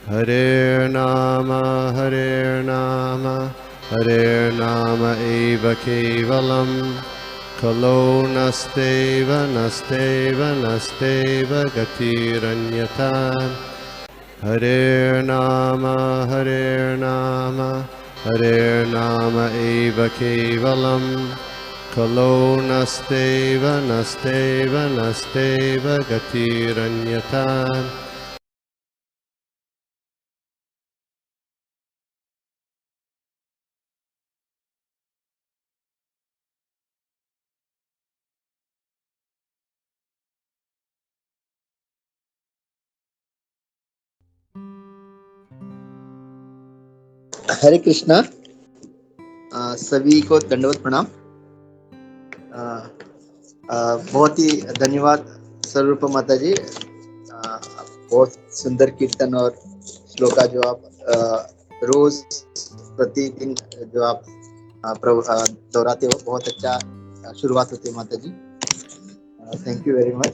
Hare Nama Hare Nama eva kevalam Kalo nasteva gatiranyata Hare Nama eva kevalam Kalo nasteva gatiranyata हरे कृष्णा। सभी को दंडवत प्रणाम। बहुत ही धन्यवाद स्वरूप माता जी। बहुत सुंदर कीर्तन और श्लोका जो आप रोज प्रतिदिन जो आप दोहराते हो, बहुत अच्छा शुरुआत होती है माता जी। Thank you very much.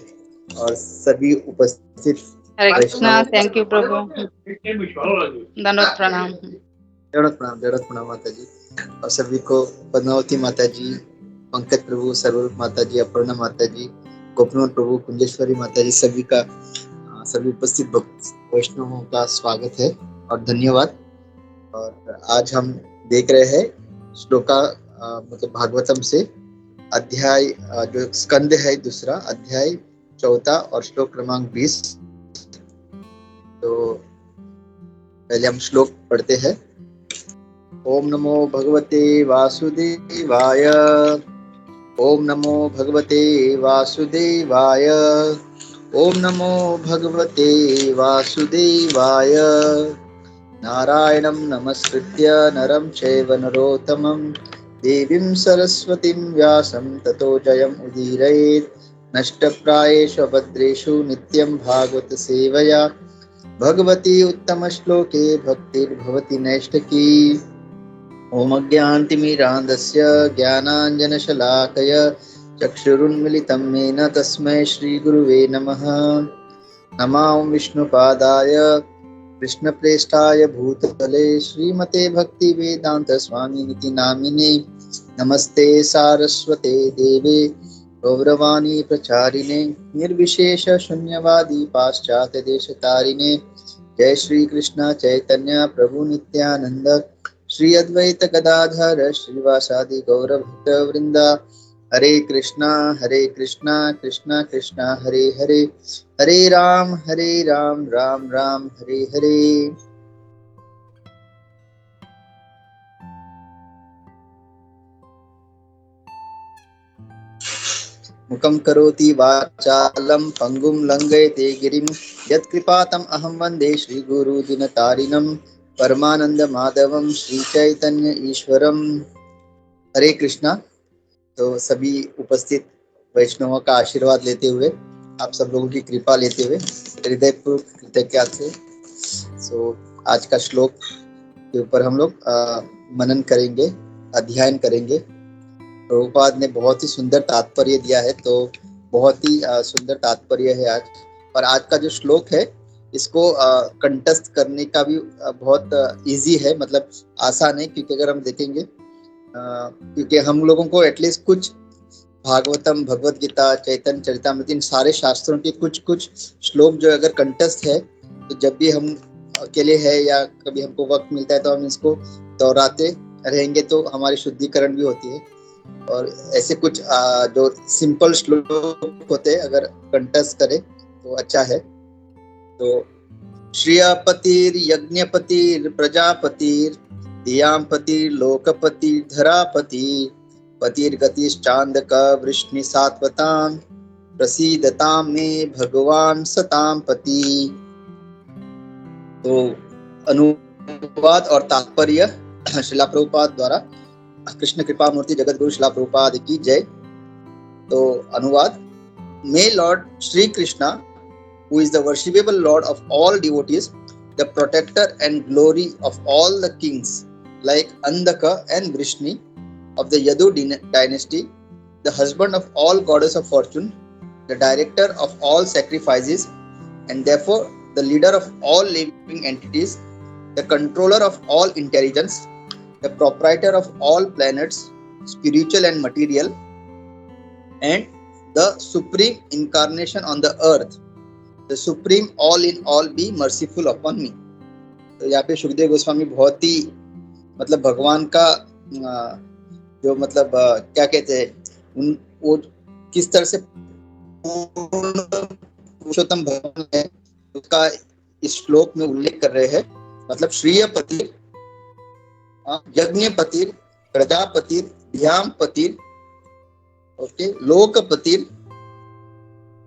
और सभी उपस्थित हरे कृष्णा। वैष्णव, थैंक यू प्रभु। दंडवत प्रणाम। दंडवत प्रणाम माता जी। और सभी को पद्मावती माता जी, पंकज प्रभु, सर्वरूप माता जी, अपर्णा माता जी, गोपनाथ प्रभु, कुंजेश्वरी माता जी, सभी उपस्थित वैष्णवों का स्वागत है और धन्यवाद। और आज हम देख रहे हैं श्लोका मतलब भागवतम से अध्याय जो स्कंद है, दूसरा अध्याय 4 और श्लोक क्रमांक 20। तो पहले हम श्लोक पढ़ते हैं। ओम नमो भगवते वासुदेवाय। ओम नमो भगवते वासुदेवाय। ओम नमो भगवते वासुदेवाय। नारायणं नमस्कृत्य नरं चैव नरोत्तमं देवीं सरस्वतीं व्यासं ततो जयम् उदीरयेत्। नष्टप्रायेषु भद्रेषु नित्यं भागवत सेवया भगवती उत्तमश्लोके भक्तिर्भवति नैष्ठिकी। ओम अज्ञानतिमिरान्धस्य ज्ञानाञ्जनशलाकया चक्षुरुन्मिलितं येन तस्मै श्रीगुरुवे नमः। नमो विष्णुपादाय कृष्णप्रेष्ठाय भूतले श्रीमते भक्तिवेदान्त स्वामिनिति नामिने। नमस्ते सारस्वते देवे गौरवाणी प्रचारिणे निर्विशेष शून्यवादी पाश्चात्य देशतारिणे। जय श्री कृष्ण चैतन्य प्रभु नित्यानंद श्री अद्वैत गदाधर श्रीवासादि गौर भक्त वृंदा। हरे कृष्णा कृष्णा कृष्णा हरे हरे, हरे राम राम राम हरे हरे। मुखं करोति वाचालं पंगुं लंघयते गिरिं यत्कृपातम् अहं वन्दे श्रीगुरुदिनतारिणं परमानंद माधवं श्रीचैतन्य ईश्वरं। हरे कृष्णा। तो सभी उपस्थित वैष्णवों का आशीर्वाद लेते हुए, आप सब लोगों की कृपा लेते हुए हृदयपूर्वक कृतज्ञता से आज का श्लोक के ऊपर हम लोग मनन करेंगे, अध्ययन करेंगे। प्रभुपाद ने बहुत ही सुंदर तात्पर्य दिया है, तो बहुत ही सुंदर तात्पर्य है आज। और आज का जो श्लोक है इसको कंठस्थ करने का भी बहुत इजी है, मतलब आसान है। क्योंकि अगर हम देखेंगे क्योंकि हम लोगों को एटलीस्ट कुछ भागवतम, भगवत गीता, चैतन्य चरितामृत, इन सारे शास्त्रों के कुछ श्लोक जो अगर कंठस्थ है, तो जब भी हम अकेले है या कभी हमको वक्त मिलता है तो हम इसको दोहराते रहेंगे तो हमारी शुद्धिकरण भी होती है। और ऐसे कुछ जो सिंपल श्लोक होते हैं अगर कंठस्थ करे तो अच्छा है। तो श्रियपतिर यज्ञपतिर प्रजापतिर धियांपतिर लोकपतिर धरापति पतिर्गतिश्चांदक वृष्णि सात्वतां प्रसीदतां मे भगवान सतां पति। तो अनुवाद और तात्पर्य श्रीला प्रभुपाद द्वारा। कृष्ण कृपा मूर्ति जगत गुरु श्रीला प्रभुपाद की जय। तो अनुवाद। May Lord Sri Krishna, who is the worshipable Lord of all devotees, the protector and glory of all the kings like Andaka and Vrishni of the Yadu dynasty, the husband of all goddess of fortune, the director of all sacrifices, and therefore the leader of all living entities, the controller of all intelligence, the proprietor of all planets, spiritual and material, and the supreme incarnation on the earth, the supreme all in all, be merciful upon me. तो यहाँ पे सुखदेव गोस्वामी बहुत ही मतलब भगवान का जो मतलब क्या कहते हैं वो किस तरह से पुरुषोत्तम भगवान है उसका इस श्लोक में उल्लेख कर रहे हैं। मतलब श्रीयपति, यज्ञपति, प्रजापति, ध्यानपति, ओके, लोकपति,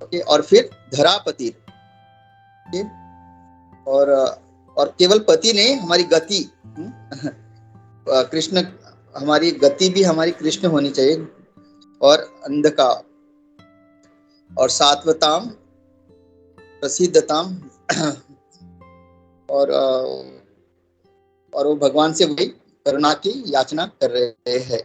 ओके, और फिर धरापति, ओके, और केवल पति नहीं, हमारी गति कृष्ण, हमारी गति भी हमारी कृष्ण होनी चाहिए, और अंधका और सात्वताम, प्रसिद्धताम, और वो भगवान से वही करुणा की याचना कर रहे हैं।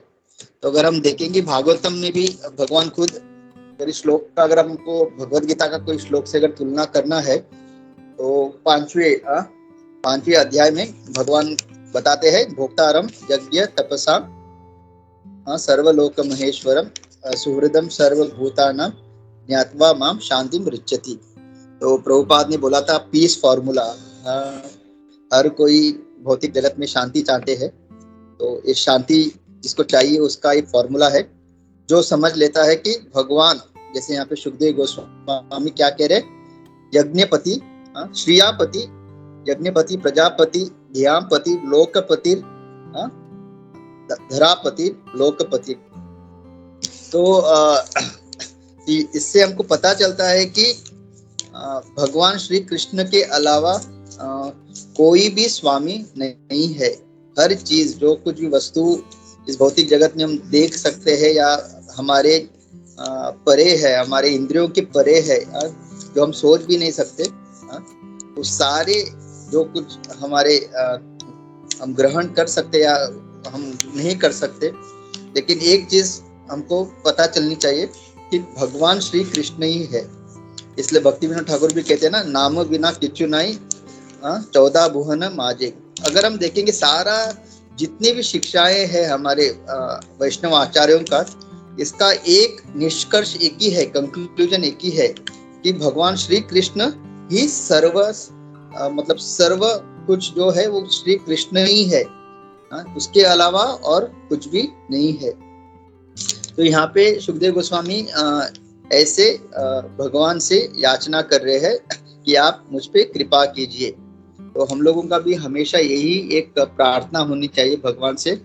तो अगर हम देखेंगे भागवतम में भी भगवान खुद, अगर इस श्लोक का अगर हमको भगवद गीता का कोई श्लोक से अगर तुलना करना है तो पांचवें अध्याय में भगवान बताते हैं, भोक्तारम यज्ञ तपसा सर्वलोक महेश्वरम सुहृदम सर्वभूतानां ज्ञात्वा माम शांतिम रिच्यति। तो प्रभुपाद ने बोला था पीस फॉर्मूला, हर कोई भौतिक जगत में शांति चाहते हैं, तो इस शांति जिसको चाहिए उसका एक फॉर्मूला है, जो समझ लेता है कि भगवान, जैसे यहाँ पे सुखदेव गोस्वामी क्या कह रहे, यज्ञपति, श्रियापति, यज्ञपति, प्रजापति, ध्यानपति, लोकपति, धरापति, लोकपति। तो इससे हमको पता चलता है कि भगवान श्री कृष्ण के अलावा कोई भी स्वामी नहीं है। हर चीज, जो कुछ भी वस्तु इस भौतिक जगत में हम देख सकते हैं या हमारे परे है, हमारे इंद्रियों के परे है, जो हम सोच भी नहीं सकते, तो सारे जो कुछ हमारे हम ग्रहण कर सकते या हम नहीं कर सकते, लेकिन एक चीज हमको पता चलनी चाहिए कि भगवान श्री कृष्ण ही है। इसलिए भक्ति विनोद ठाकुर भी कहते हैं ना, नाम बिना किच्चु नहीं 14 भुवन माजे। अगर हम देखेंगे सारा जितनी भी शिक्षाएं हैं हमारे वैष्णव आचार्यों का, इसका एक निष्कर्ष एक ही है, कंक्लूजन एक ही है कि भगवान श्री कृष्ण ही मतलब सर्व कुछ जो है वो श्री कृष्ण ही है, उसके अलावा और कुछ भी नहीं है। तो यहाँ पे सुखदेव गोस्वामी ऐसे भगवान से याचना कर रहे हैं कि आप मुझ पे कृपा कीजिए। तो हम लोगों का भी हमेशा यही एक प्रार्थना होनी चाहिए भगवान से,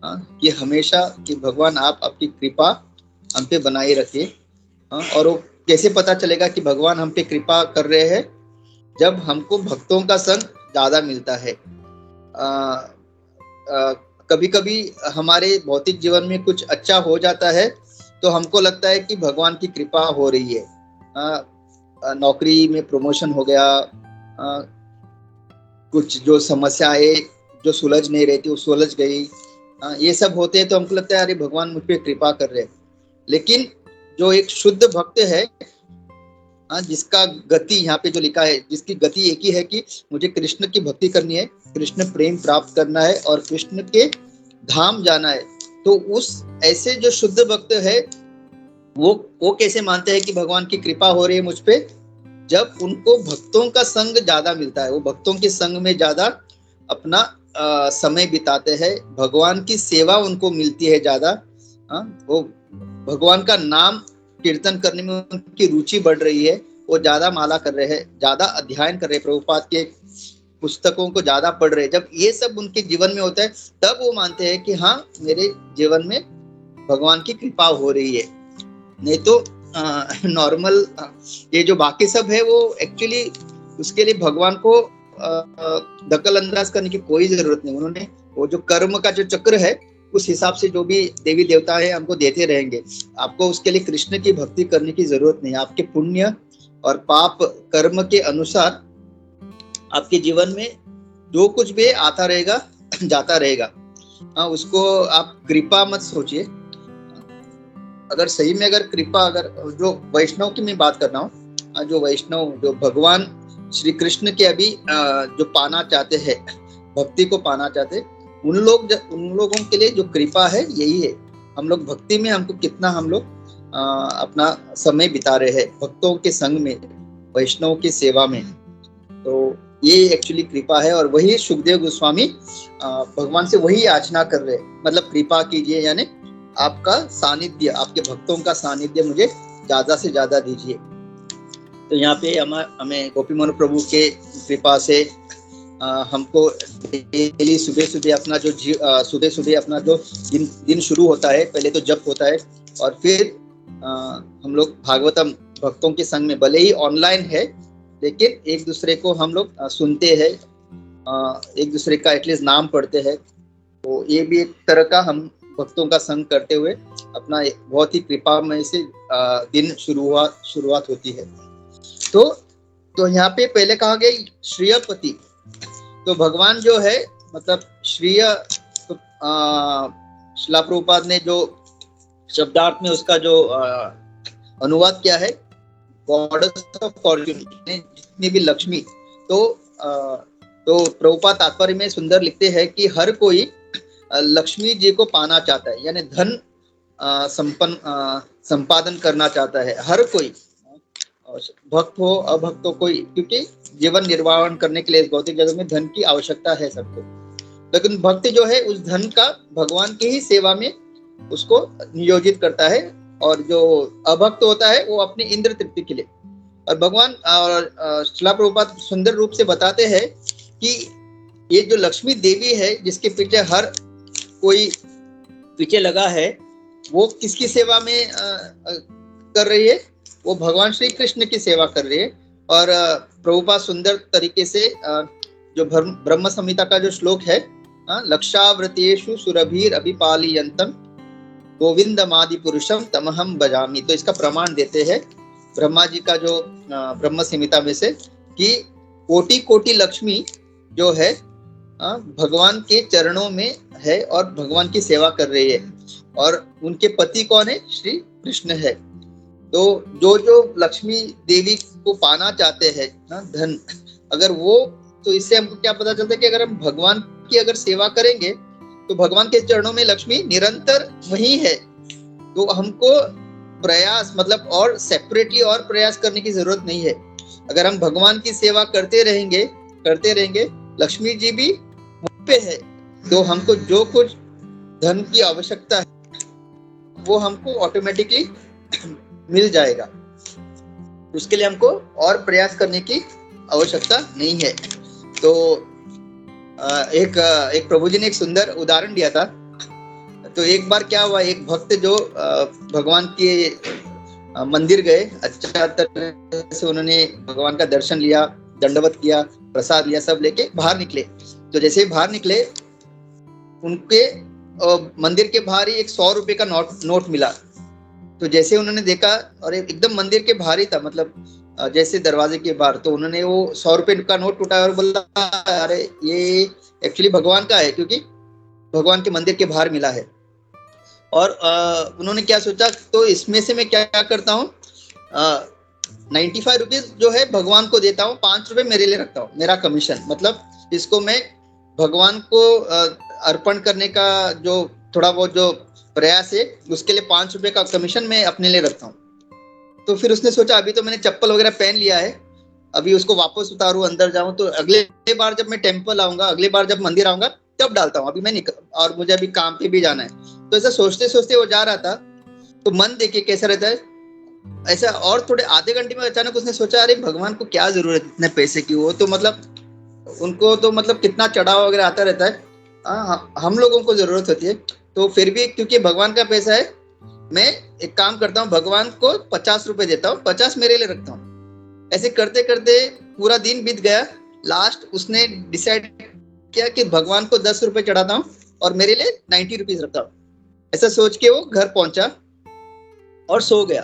कि हमेशा कि भगवान आप आपकी कृपा हम पे बनाए रखिए। और वो कैसे पता चलेगा कि भगवान हम पे कृपा कर रहे हैं? जब हमको भक्तों का संग ज्यादा मिलता है। कभी कभी हमारे भौतिक जीवन में कुछ अच्छा हो जाता है तो हमको लगता है कि भगवान की कृपा हो रही है, नौकरी में प्रमोशन हो गया, कुछ जो समस्याएं जो सुलझ नहीं रहती वो सुलझ गई, ये सब होते हैं तो हमको लगता है अरे भगवान मुझ पे कृपा कर रहे हैं। लेकिन जो एक शुद्ध भक्त है, जिसका गति यहाँ पे जो लिखा है, जिसकी गति एक ही है कि मुझे कृष्ण की भक्ति करनी है, कृष्ण प्रेम प्राप्त करना है और कृष्ण के धाम जाना है, तो उस ऐसे जो शुद्ध भक्त है वो कैसे मानते हैं कि भगवान की कृपा हो रही है मुझ पे? जब उनको भक्तों का संग ज्यादा मिलता है, वो भक्तों के संग में ज्यादा अपना समय बिताते हैं, भगवान की सेवा उनको मिलती है ज्यादा, वो भगवान का नाम कीर्तन करने में उनकी रुचि बढ़ रही है, वो ज्यादा माला कर रहे हैं, ज्यादा अध्ययन कर रहे हैं, प्रभुपाद के पुस्तकों को ज्यादा पढ़ रहे हैं। जब ये सब उनके जीवन में होता है तब वो मानते हैं कि हाँ मेरे जीवन में भगवान की कृपा हो रही है। नहीं तो नॉर्मल ये जो बाकी सब है वो एक्चुअली उसके लिए भगवान को दखल अंदाज करने की कोई जरूरत नहीं। उन्होंने वो जो कर्म का जो चक्र है उस हिसाब से जो भी देवी देवता है हमको देते रहेंगे। आपको उसके लिए कृष्ण की भक्ति करने की जरूरत नहीं। आपके पुण्य और पाप कर्म के अनुसार आपके जीवन में जो कुछ भी आता रहेगा जाता रहेगा। उसको आप कृपा मत सोचिए। अगर सही में अगर कृपा, अगर जो वैष्णव की मैं बात कर रहा हूँ, जो वैष्णव जो भगवान श्री कृष्ण के अभी जो पाना चाहते हैं, भक्ति को पाना चाहते, उन लोगों के लिए जो कृपा है यही है। हम लोग भक्ति में हमको कितना हम लोग अपना समय बिता रहे हैं, भक्तों के संग में, वैष्णव की सेवा में। तो ये एक्चुअली कृपा है, और वही सुखदेव गोस्वामी भगवान से वही याचना कर रहे हैं, मतलब कृपा कीजिए, यानी आपका सानिध्य, आपके भक्तों का सानिध्य मुझे ज्यादा से ज्यादा दीजिए। तो यहाँ पे हमें गोपी मोहन प्रभु के कृपा से हमको डेली सुबह अपना जो दिन शुरू होता है, पहले तो जप होता है, और फिर हम लोग भागवतम भक्तों के संग में, भले ही ऑनलाइन है लेकिन एक दूसरे को हम लोग सुनते हैं, एक दूसरे का एटलीस्ट नाम पढ़ते हैं। तो ये भी एक तरह का हम भक्तों का संग करते हुए अपना बहुत ही कृपामय से दिन शुरुआत होती है। तो यहाँ पे पहले कहा गया श्रेयपति, तो भगवान जो है मतलब श्रेय, श्रील प्रभुपाद ने जो शब्दार्थ में उसका जो अनुवाद किया है, गॉडेस ऑफ फॉर्च्यून, जितनी भी लक्ष्मी, तो प्रभुपाद तात्पर्य में सुंदर लिखते हैं कि हर कोई लक्ष्मी जी को पाना चाहता है, यानी धन संपादन करना चाहता है हर कोई, भक्त हो अभक्त हो कोई, क्योंकि जीवन निर्वाह करने के लिए इस भौतिक जगत में धन की आवश्यकता है सबको। लेकिन भक्त जो है उस धन का भगवान की ही सेवा में उसको नियोजित करता है, और जो अभक्त होता है वो अपनी इंद्र तृप्ति के लिए। और भगवान और श्रील प्रभुपाद सुंदर रूप से बताते हैं कि ये जो लक्ष्मी देवी है, जिसके पीछे हर कोई पीछे लगा है, वो किसकी सेवा में कर रही है? वो भगवान श्री कृष्ण की सेवा कर रही है। और प्रभुपाद सुंदर तरीके से जो ब्रह्म संहिता का जो श्लोक है, लक्षावृतेषु सुरभीर अभिपालियंतम गोविंदमादि पुरुषम तमहम भजामि, तो इसका प्रमाण देते हैं ब्रह्मा जी का जो ब्रह्म संहिता में से, कि कोटि कोटि लक्ष्मी जो है भगवान के चरणों में है और भगवान की सेवा कर रही है, और उनके पति कौन है? श्री कृष्ण है। तो जो लक्ष्मी देवी को पाना चाहते हैं धन, अगर वो, तो इससे हमको क्या पता चलता है कि अगर हम भगवान की अगर सेवा करेंगे तो भगवान के चरणों में लक्ष्मी निरंतर वही है। तो हमको प्रयास, मतलब और सेपरेटली और प्रयास करने की जरूरत नहीं है। अगर हम भगवान की सेवा करते रहेंगे, लक्ष्मी जी भी वहीं पे है। तो हमको जो कुछ धन की आवश्यकता है वो हमको ऑटोमेटिकली मिल जाएगा, उसके लिए हमको और प्रयास करने की आवश्यकता नहीं है। तो एक प्रभु जी ने एक सुंदर उदाहरण दिया था। तो एक बार क्या हुआ, एक भक्त जो भगवान के मंदिर गए, अच्छा तरह से उन्होंने भगवान का दर्शन लिया, दंडवत किया, प्रसाद लिया, सब लेके बाहर निकले। तो जैसे बाहर निकले, उनके मंदिर के बाहर ही एक 100 रुपए का नोट मिला। तो जैसे उन्होंने देखा, और एकदम मंदिर के बाहर ही था, मतलब जैसे दरवाजे के बाहर, तो उन्होंने वो 100 रुपए का नोट उठाया और बोला, अरे ये एक्चुअली भगवान का है, क्योंकि भगवान के मंदिर के बाहर मिला है। और उन्होंने क्या सोचा, तो इसमें से मैं क्या करता हूँ, 95 रुपीज जो है भगवान को देता हूँ, 5 रुपए मेरे लिए रखता हूँ, मेरा कमीशन, मतलब इसको मैं भगवान को अर्पण करने का जो थोड़ा बहुत जो प्रयास है, उसके लिए 5 रुपए का कमीशन मैं अपने लिए रखता हूँ। तो फिर उसने सोचा, अभी तो मैंने चप्पल वगैरह पहन लिया है, अभी उसको वापस उतारूं, अंदर जाऊं, तो अगले बार जब मैं टेम्पल आऊंगा, अगले बार जब मंदिर आऊंगा तब डालता हूँ, अभी मैं और मुझे अभी काम पे भी जाना है। तो ऐसा सोचते सोचते वो जा रहा था। तो मन देखिए कैसा रहता है, ऐसा। और थोड़े आधे घंटे में अचानक उसने सोचा, अरे भगवान को क्या जरूरत इतने पैसे की, वो तो मतलब उनको तो मतलब कितना चढ़ावा वगैरह आता रहता है, हम लोगों को जरूरत होती है। तो फिर भी क्योंकि भगवान का पैसा है, मैं एक काम करता हूँ, भगवान को 50 रुपए देता हूँ, 50 मेरे लिए रखता हूँ। ऐसे करते करते पूरा दिन बीत गया। लास्ट उसने डिसाइड किया कि भगवान को 10 रुपए चढ़ाता हूँ और मेरे लिए 90 रुपीज रखता हूँ। ऐसा सोच के वो घर पहुंचा और सो गया।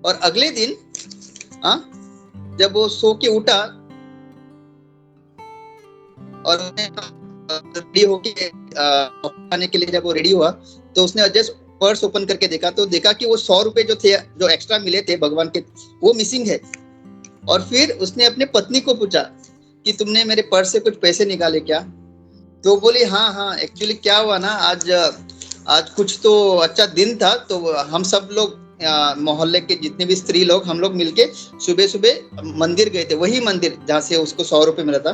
और अगले दिन जब वो सो के उठा और रेडी होके खाने के लिए जब वो रेडी हुआ, तो उसने जस्ट पर्स ओपन करके देखा, तो देखा कि वो 100 रुपए जो थे, जो एक्स्ट्रा मिले थे भगवान के, वो मिसिंग है। और फिर उसने अपने पत्नी को पूछा कि तुमने मेरे पर्स से कुछ पैसे निकाले क्या? तो बोली हाँ हाँ, एक्चुअली क्या हुआ ना, आज कुछ तो अच्छा दिन था, तो हम सब लोग मोहल्ले के जितने भी स्त्री लोग, हम लोग मिलके सुबह सुबह मंदिर गए थे, वही मंदिर जहाँ से उसको 100 रुपए मिला था।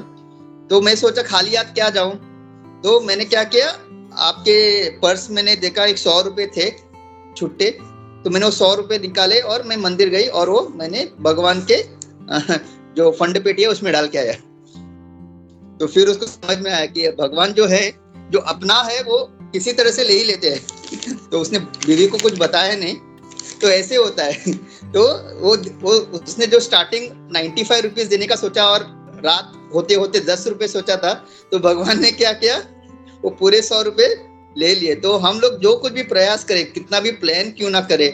तो मैं सोचा खाली हाथ क्या जाऊं, तो मैंने क्या किया, आपके पर्स मैंने देखा 100 रुपए थे छुट्टे, तो मैंने वो 100 रुपए निकाले और मैं मंदिर गई और वो मैंने भगवान के जो फंड पेटी है उसमें डाल के आया। तो फिर उसको समझ में आया कि भगवान जो है, जो अपना है वो किसी तरह से ले ही लेते हैं। तो उसने बीवी को कुछ बताया नहीं, तो ऐसे होता है। तो वो उसने जो स्टार्टिंग 95 रुपीज देने का सोचा और रात होते होते 10 रुपए सोचा था, तो भगवान ने क्या किया, वो पूरे 100 रुपए ले लिए। तो हम लोग जो कुछ भी प्रयास करें, कितना भी प्लान क्यों ना करें,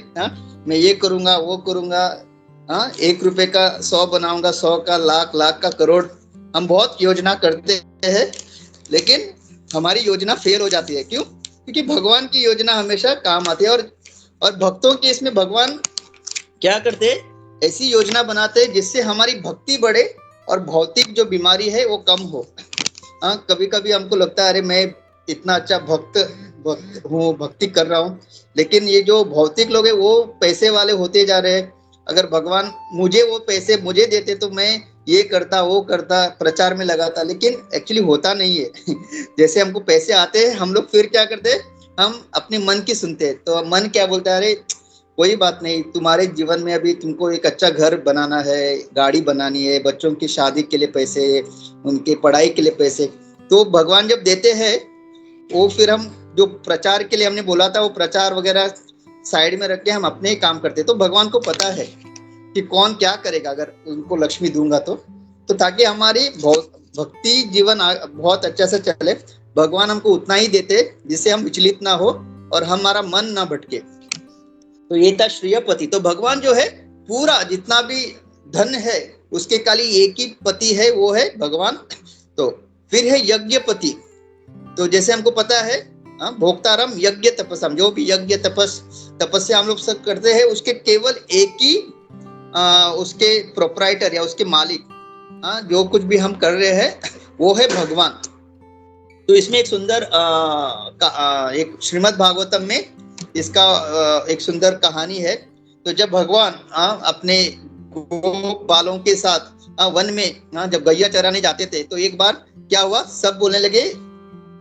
मैं ये करूंगा वो करूंगा, 1 रुपए का 100 बनाऊंगा, 100 का लाख, लाख का करोड़, हम बहुत योजना करते हैं, लेकिन हमारी योजना फेल हो जाती है। क्यों? क्योंकि भगवान की योजना हमेशा काम आती है। और भक्तों के इसमें भगवान क्या करते हैं, ऐसी योजना बनाते हैं जिससे हमारी भक्ति बढ़े और भौतिक जो बीमारी है वो कम हो। कभी कभी हमको लगता है अरे मैं इतना अच्छा भक्त हूँ, भक्ति कर रहा हूँ, लेकिन ये जो भौतिक लोग हैं वो पैसे वाले होते जा रहे हैं। अगर भगवान मुझे वो पैसे मुझे देते तो मैं ये करता वो करता, प्रचार में लगाता, लेकिन एक्चुअली होता नहीं है। जैसे हमको पैसे आते हैं, हम लोग फिर क्या करते हैं, हम अपने मन की सुनते हैं। तो मन क्या बोलता है, अरे कोई बात नहीं, तुम्हारे जीवन में अभी तुमको एक अच्छा घर बनाना है, गाड़ी बनानी है, बच्चों की शादी के लिए पैसे, उनके पढ़ाई के लिए पैसे, तो भगवान जब देते हैं वो फिर हम जो प्रचार के लिए हमने बोला था वो प्रचार वगैरह साइड में रख के हम अपने ही काम करते। तो भगवान को पता है कि कौन क्या करेगा अगर उनको लक्ष्मी दूंगा तो ताकि हमारी भक्ति जीवन बहुत अच्छा से चले, भगवान हमको उतना ही देते जिससे हम विचलित ना हो और हमारा मन ना भटके। तो ये था श्रेयपति। तो भगवान जो है पूरा जितना भी धन है उसके खाली एक ही पति है, वो है भगवान। तो फिर है यज्ञपति। तो जैसे हमको पता है भोक्तारम यज्ञ तपस्याम, जो भी यज्ञ तपस्या हम लोग सब करते हैं उसके केवल एक ही उसके प्रोप्राइटर या उसके मालिक, जो कुछ भी हम कर रहे हैं वो है भगवान। तो इसमें एक सुंदर एक श्रीमद् भागवतम में इसका एक सुंदर कहानी है। तो जब भगवान अपने बालों के साथ वन में जब गैया चराने जाते थे, तो एक बार क्या हुआ, सब बोलने लगे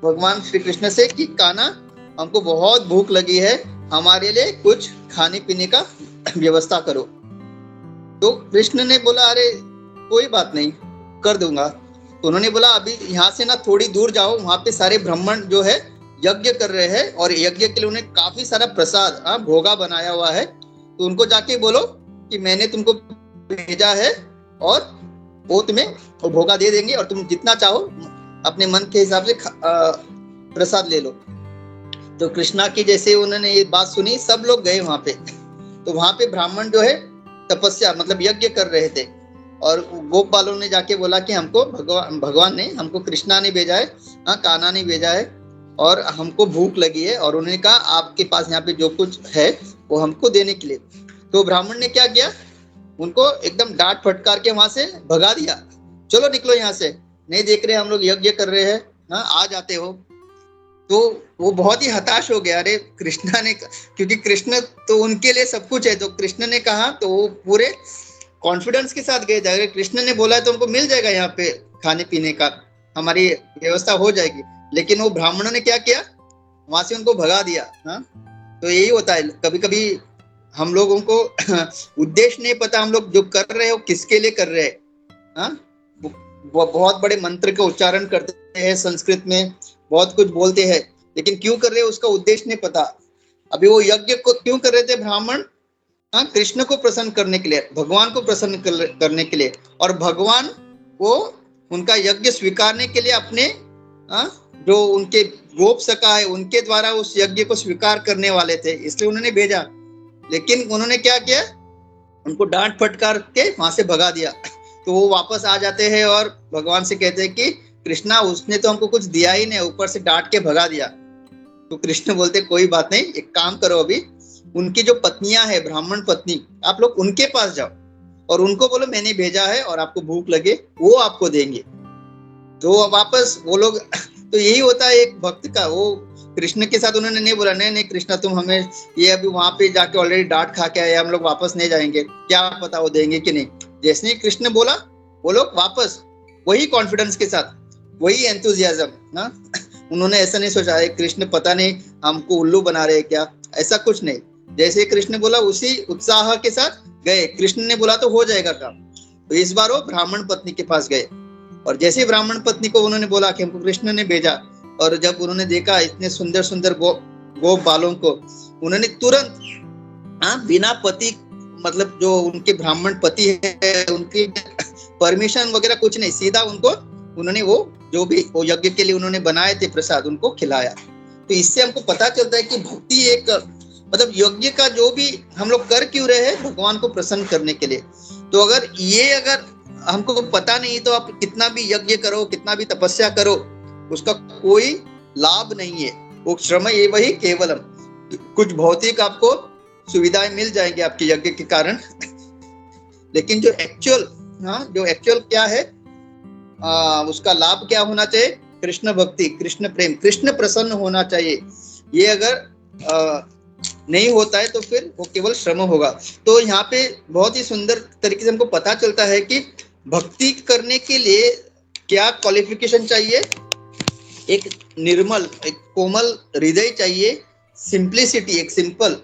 भगवान श्री कृष्ण से कि कान्हा हमको बहुत भूख लगी है, हमारे लिए कुछ खाने पीने का व्यवस्था करो। तो कृष्ण ने बोला अरे कोई बात नहीं, कर दूंगा। तो उन्होंने बोला अभी यहाँ से ना थोड़ी दूर जाओ, वहां पे सारे ब्राह्मण जो है यज्ञ कर रहे हैं और यज्ञ के लिए उन्हें काफी सारा प्रसाद भोगा बनाया हुआ है, तो उनको जाके बोलो कि मैंने तुमको भेजा है और वो तुम्हें भोगा दे देंगे और तुम जितना चाहो अपने मन के हिसाब से प्रसाद ले लो। तो कृष्णा की जैसे उन्होंने ये बात सुनी, सब लोग गए वहां पे। तो वहां पे ब्राह्मण जो है तपस्या मतलब यज्ञ कर रहे थे और गोपालों ने जाके बोला कि हमको भगवान ने हमको कृष्णा ने भेजा है, कान्हा ने भेजा है और हमको भूख लगी है, और उन्होंने कहा आपके पास यहाँ पे जो कुछ है वो हमको देने के लिए। तो ब्राह्मण ने क्या किया, उनको एकदम डांट फटकार के वहां से भगा दिया, चलो निकलो यहाँ से, नहीं देख रहे हम लोग यज्ञ कर रहे हैं, आ जाते हो। तो वो बहुत ही हताश हो गया। अरे कृष्णा ने, क्योंकि कृष्ण तो उनके लिए सब कुछ है, तो कृष्ण ने कहा, तो वो पूरे कॉन्फिडेंस के साथ गए थे, अगर कृष्ण ने बोला है तो हमको मिल जाएगा यहाँ पे खाने पीने का, हमारी व्यवस्था हो जाएगी। लेकिन वो ब्राह्मणों ने क्या किया, वहां से उनको भगा दिया। तो यही होता है, कभी कभी हम लोगों को उद्देश्य नहीं पता, हम लोग जो कर रहे हो किसके लिए कर रहे हैं। बहुत बड़े मंत्र का उच्चारण करते हैं, संस्कृत में बहुत कुछ बोलते हैं, लेकिन क्यों कर रहे हैं उसका उद्देश्य नहीं पता। अभी वो यज्ञ को क्यों कर रहे थे ब्राह्मण, कृष्ण को प्रसन्न करने के लिए, भगवान को प्रसन्न करने के लिए, और भगवान को उनका यज्ञ स्वीकारने के लिए अपने जो उनके गोप सखा है उनके द्वारा उस यज्ञ को स्वीकार करने वाले थे, इसलिए उन्होंने भेजा। लेकिन उन्होंने क्या किया, उनको डांट फटकार के वहां से भगा दिया। तो वो वापस आ जाते हैं और भगवान से कहते हैं कि कृष्णा उसने तो हमको कुछ दिया ही नहीं, ऊपर से डांट के भगा दिया। तो कृष्ण बोलते कोई बात नहीं, एक काम करो, अभी उनकी जो पत्नियां हैं ब्राह्मण पत्नी, आप लोग उनके पास जाओ और उनको बोलो मैंने भेजा है और आपको भूख लगे वो आपको देंगे। तो वापस वो लोग तो यही होता है एक भक्त का। वो कृष्ण के साथ उन्होंने नहीं बोला नहीं नहीं कृष्णा तुम हमें ये अभी वहां पे जाके ऑलरेडी डांट खा के आए, हम लोग वापस नहीं जाएंगे, क्या पता वो देंगे कि नहीं। जैसे ही कृष्ण बोला वो लोग वापस वही कॉन्फिडेंस के साथ, वही एंथुजियाज्म ना। उन्होंने ऐसा नहीं सोचा है कृष्ण पता नहीं हमको उल्लू बना रहे क्या, ऐसा कुछ नहीं। जैसे कृष्ण बोला उसी उत्साह के साथ गए। कृष्ण ने बोला तो हो जाएगा काम। तो इस बार वो ब्राह्मण पत्नी के पास गए और जैसे ब्राह्मण पत्नी को उन्होंने बोला कि हमको कृष्ण ने भेजा, और जब उन्होंने देखा इतने सुंदर सुंदर गोप बालों को, उन्होंने तुरंत बिना पति मतलब जो उनके ब्राह्मण पति है उनकी परमिशन वगैरह कुछ नहीं, सीधा उनको उन्होंने वो जो भी वो यज्ञ के लिए उन्होंने बनाए थे प्रसाद उनको खिलाया। तो इससे हमको पता चलता है कि भक्ति एक मतलब यज्ञ का जो भी हम लोग कर क्यों रहे हैं, भगवान को प्रसन्न करने के लिए। तो अगर हमको पता नहीं तो आप कितना भी यज्ञ करो कितना भी तपस्या करो उसका कोई लाभ नहीं है। वो श्रम ये वही केवलम, कुछ भौतिक आपको सुविधाएं मिल जाएंगे आपके यज्ञ के कारण, लेकिन जो एक्चुअल क्या है उसका लाभ क्या होना चाहिए, कृष्ण भक्ति, कृष्ण प्रेम, कृष्ण प्रसन्न होना चाहिए। ये अगर नहीं होता है तो फिर वो केवल श्रम होगा। तो यहाँ पे बहुत ही सुंदर तरीके से हमको पता चलता है कि भक्ति करने के लिए क्या क्वालिफिकेशन चाहिए। एक निर्मल एक कोमल हृदय चाहिए, सिंप्लिसिटी, एक सिंपल।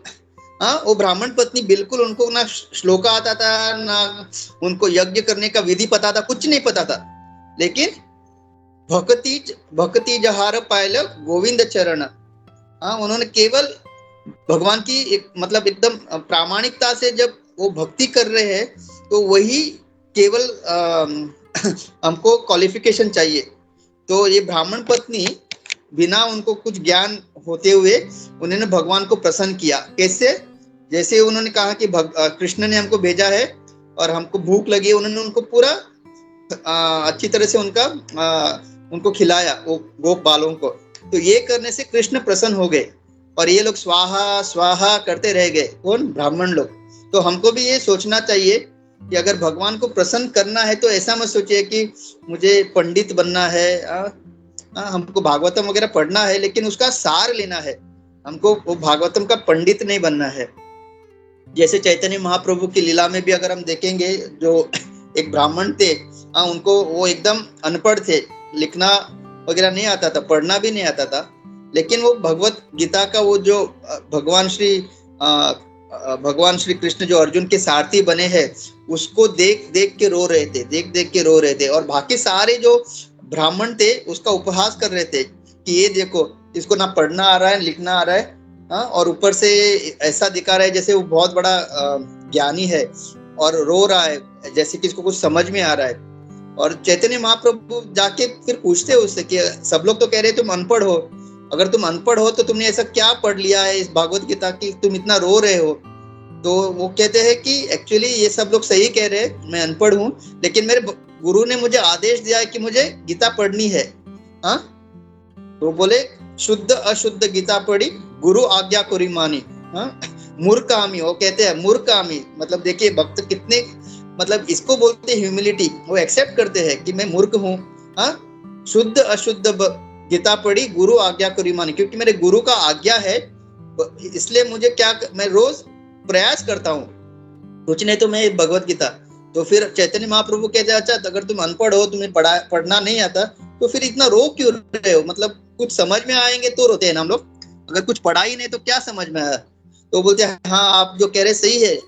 वो ब्राह्मण पत्नी बिल्कुल उनको ना श्लोका आता था ना उनको यज्ञ करने का विधि पता था, कुछ नहीं पता था, लेकिन भक्ति जहार पायल गोविंद चरण। उन्होंने केवल भगवान की एक मतलब एकदम प्रामाणिकता से जब वो भक्ति कर रहे हैं तो वही केवल हमको क्वालिफिकेशन चाहिए। तो ये ब्राह्मण पत्नी बिना उनको कुछ ज्ञान होते हुए उन्होंने भगवान को प्रसन्न किया। कैसे? जैसे उन्होंने कहा कि कृष्ण ने हमको भेजा है और हमको भूख लगी, उन्होंने उनको पूरा अच्छी तरह से उनको खिलाया वो गोप बालों को। तो ये करने से कृष्ण प्रसन्न हो गए और ये लोग स्वाहा स्वाहा करते रह गए। कौन? ब्राह्मण लोग। तो हमको भी ये सोचना चाहिए कि अगर भगवान को प्रसन्न करना है तो ऐसा मत सोचिए कि मुझे पंडित बनना है, हमको भागवतम वगैरह पढ़ना है, लेकिन उसका सार लेना है। हमको वो भागवतम का पंडित नहीं बनना है। जैसे चैतन्य महाप्रभु की लीला में भी अगर हम देखेंगे, जो एक ब्राह्मण थे उनको वो एकदम अनपढ़ थे, लिखना वगैरह नहीं आता था, पढ़ना भी नहीं आता था, लेकिन वो भगवत गीता का वो जो भगवान श्री कृष्ण जो अर्जुन के सारथी बने हैं उसको देख देख के रो रहे थे। और बाकी सारे जो ब्राह्मण थे उसका उपहास कर रहे थे कि ये देखो इसको ना पढ़ना आ रहा है लिखना आ रहा है, और ऊपर से ऐसा दिखा रहा है जैसे वो बहुत बड़ा ज्ञानी है और रो रहा है जैसे कि इसको कुछ समझ में आ रहा है। और चैतन्य महाप्रभु जाके फिर पूछते उससे कि सब लोग तो कह रहे तुम अनपढ़ हो, अगर तुम अनपढ़ हो तो तुमने ऐसा क्या पढ़ लिया है इस भागवत गीता की तुम इतना रो रहे हो। तो वो कहते हैं कि एक्चुअली ये सब लोग सही कह रहे हैं, मैं अनपढ़ हूँ, लेकिन मेरे गुरु ने मुझे आदेश दिया है कि मुझे गीता पढ़नी है। तो बोले शुद्ध अशुद्ध गीता पढ़ी गुरु आज्ञा कोरी मानी। मूर्खामी, वो कहते हैं मूर्खामी, मतलब देखिए भक्त कितने मतलब इसको बोलते हैं ह्यूमिलिटी। वो एक्सेप्ट करते हैं कि मैं मूर्ख हूँ। शुद्ध अशुद्ध गीता पढ़ी गुरु आज्ञा कोरी मानी, क्योंकि मेरे गुरु का आज्ञा है इसलिए मुझे मैं रोज प्रयास करता हूँ, कुछ नहीं तो मैं भगवत गीता। तो फिर चैतन्य महाप्रभु कहते हैं अच्छा अगर तुम अनपढ़ हो, तुम्हें पढ़ना नहीं आता, तो फिर इतना रो क्यों रहे हो, मतलब कुछ समझ में आएंगे तो रोते हैं ना हम लोग, अगर कुछ पढ़ा ही नहीं तो क्या समझ में आया। तो बोलते हैं हाँ आप जो कह रहे सही है,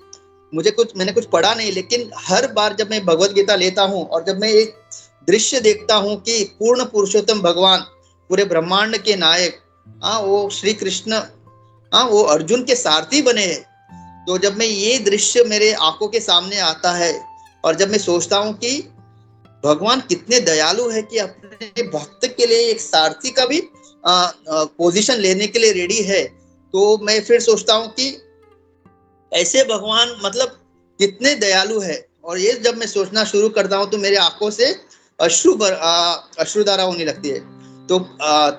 मैंने कुछ पढ़ा नहीं, लेकिन हर बार जब मैं भगवत गीता लेता हूँ और जब मैं एक दृश्य देखता हूँ कि पूर्ण पुरुषोत्तम भगवान पूरे ब्रह्मांड के नायक वो श्री कृष्ण वो अर्जुन के सारथी बने हैं, तो जब मैं ये दृश्य मेरे आंखों के सामने आता है और जब मैं सोचता हूँ कि भगवान कितने दयालु है कि अपने भक्त के लिए एक सारथी का भी पोजीशन लेने के लिए रेडी है, तो मैं फिर सोचता हूँ कि ऐसे भगवान मतलब कितने दयालु है। और ये जब मैं सोचना शुरू करता हूँ तो मेरे आंखों से अश्रुधारा होने लगती है। तो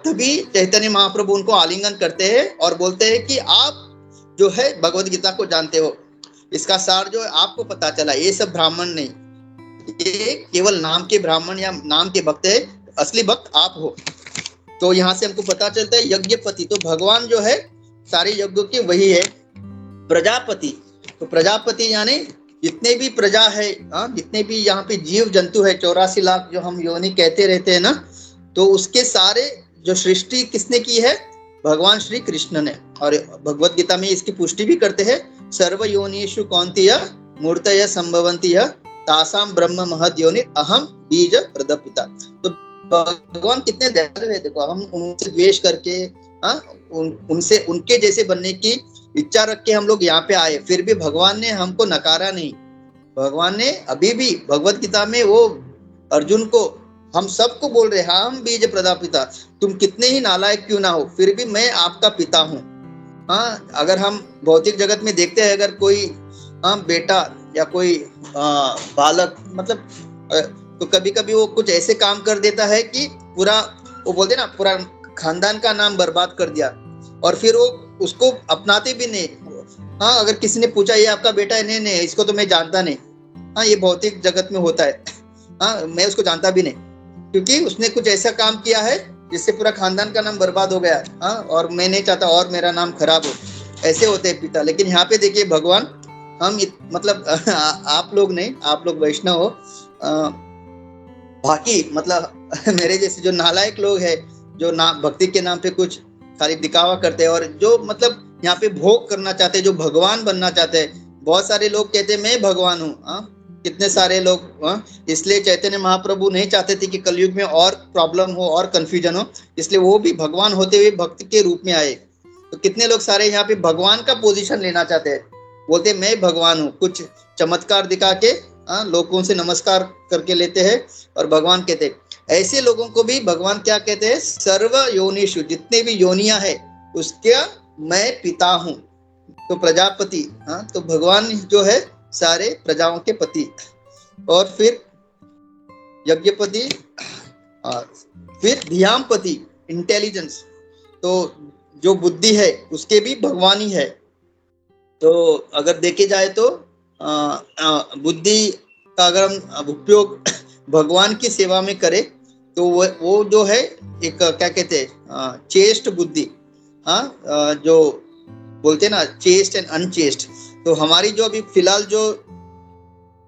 तभी चैतन्य महाप्रभु उनको आलिंगन करते हैं और बोलते हैं कि आप जो है भगवत गीता को जानते हो, इसका सार जो है आपको पता चला, ये सब ब्राह्मण नहीं, ये केवल नाम के ब्राह्मण या नाम के भक्त है, असली भक्त आप हो। तो यहाँ से हमको पता चलता है यज्ञपति, तो भगवान जो है सारे यज्ञों के वही है। प्रजापति, तो प्रजापति यानी जितने भी प्रजा है, जितने भी यहाँ पे जीव जंतु है, 84 लाख जो हम योनि कहते रहते हैं ना, तो उसके सारे जो सृष्टि किसने की है? भगवान श्री कृष्ण ने। और भगवत गीता में इसकी पुष्टि भी करते हैं, सर्व योनिषु कौन्तेय मूर्तय संभवन्ति तासाम ब्रह्म महद योनि अहम बीज प्रदपिता। तो भगवान कितने दयालु है, देखो हम उनसे द्वेष करके उनसे उनके जैसे बनने की इच्छा रख के हम लोग यहाँ पे आए, फिर भी भगवान ने हमको नकारा नहीं। भगवान ने अभी भी भगवत गीता में वो अर्जुन को, हम सबको बोल रहे हैं, हम बीज प्रदापिता, तुम कितने ही नालायक क्यों ना हो, फिर भी मैं आपका पिता हूँ। अगर हम भौतिक जगत में देखते हैं, अगर कोई बेटा या कोई बालक मतलब तो कभी कभी वो कुछ ऐसे काम कर देता है कि पूरा, वो बोलते ना, पूरा खानदान का नाम बर्बाद कर दिया, और फिर वो उसको अपनाते भी नहीं। अगर किसी ने पूछा ये आपका बेटा है, नहीं इसको तो मैं जानता नहीं, ये भौतिक जगत में होता है, मैं उसको जानता भी नहीं, क्योंकि उसने कुछ ऐसा काम किया है जिससे पूरा खानदान का नाम बर्बाद हो गया, और मैं नहीं चाहता और मेरा नाम खराब हो। ऐसे होते हैं पिता। लेकिन यहाँ पे देखिए भगवान, हम मतलब आप लोग नहीं, आप लोग वैष्णव हो, बाकी मतलब मेरे जैसे जो नालायक लोग हैं, जो भक्ति के नाम पे कुछ खाली दिखावा करते हैं, और जो मतलब यहाँ पे भोग करना चाहते हैं, जो भगवान बनना चाहते हैं। बहुत सारे लोग कहते हैं मैं भगवान हूँ, कितने सारे लोग, इसलिए चैतन्य महाप्रभु नहीं चाहते थे कि कलयुग में और प्रॉब्लम हो और कंफ्यूजन हो, इसलिए वो भी भगवान होते हुए भक्त के रूप में आए। तो कितने लोग सारे यहाँ पे भगवान का पोजीशन लेना चाहते हैं, बोलते मैं भगवान हूँ, कुछ चमत्कार दिखा के लोगों से नमस्कार करके लेते हैं और भगवान कहते हैं। ऐसे लोगों को भी भगवान क्या कहते हैं? सर्व योनिषु, जितने भी योनियां है उसके मैं पिता हूँ। तो प्रजापति, तो भगवान जो है सारे प्रजाओं के पति। और फिर यज्ञपति, फिर ध्यानपति, इंटेलिजेंस, तो जो बुद्धि है उसके भी भगवान ही है। तो अगर देखे जाए तो बुद्धि का अगर हम उपयोग भगवान की सेवा में करें तो वो जो है एक क्या कहते हैं, चेष्ट बुद्धि, जो बोलते हैं ना, चेस्ट एंड अनचेस्ट। तो हमारी जो अभी फिलहाल जो